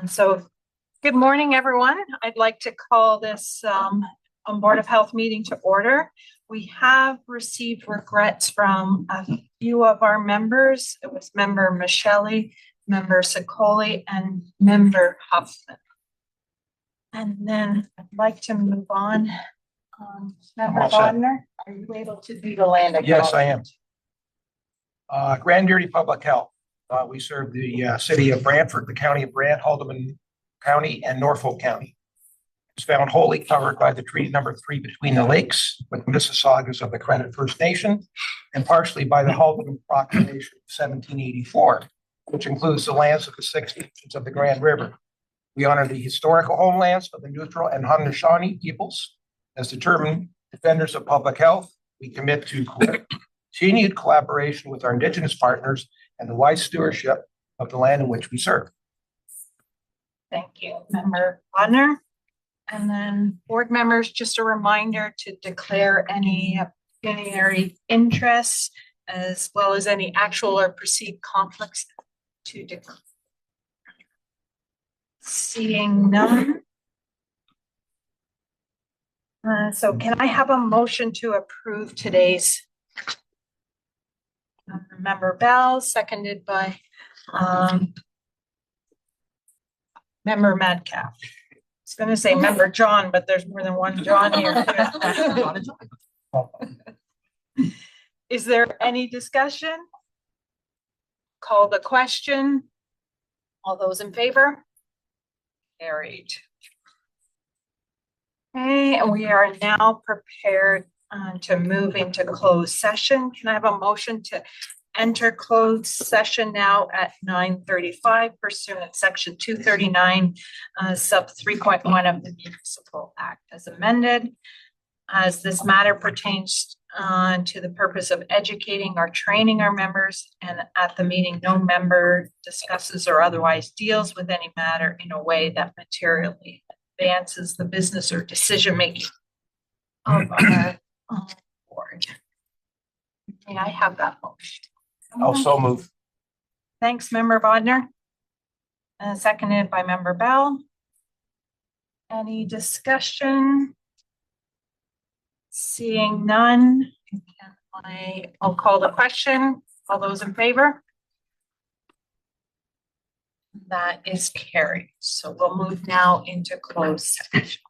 So good morning, everyone. I'd like to call this Board of Health meeting to order. We have received regrets from a few of our members. It was member Michelle, member Sicoli, and member Huffman. And then I'd like to move on. Member Bodner, are you able to do the land acknowledgement? Yes, I am. Grand Duty Public Health. We serve the city of Brantford, the county of Brant, Haldeman County, and Norfolk County. It's found wholly covered by the treaty number 3 between the lakes with Mississaugas of the Credit First Nation, and partially by the Haldeman Proclamation of 1784, which includes the lands of the 6 nations of the Grand River. We honor the historical homelands of the Neutral and Haudenosaunee peoples. As determined defenders of public health, we commit to continued collaboration with our Indigenous partners and the wise stewardship of the land in which we serve. Thank you, Member Bodner. And then board members, just a reminder to declare any pecuniary interests as well as any actual or perceived conflicts to declare. Seeing none. So can I have a motion to approve today's Member Bell, seconded by Member Madcap. I was going to say Member John, but there's more than one John here. Is there any discussion? Call the question. All those in favor? Carried. Okay, and we are now prepared to move into closed session. Can I have a motion to enter closed session now at 9:35 pursuant section 239 sub 3.1 of the Municipal Act as amended, as this matter pertains to the purpose of educating or training our members, and at the meeting no member discusses or otherwise deals with any matter in a way that materially advances the business or decision making of our board. May I have that motion? Also move. Thanks, Member Bodner. Seconded by Member Bell. Any discussion? Seeing none, I'll call the question. All those in favor? That is carried. So we'll move now into closed session.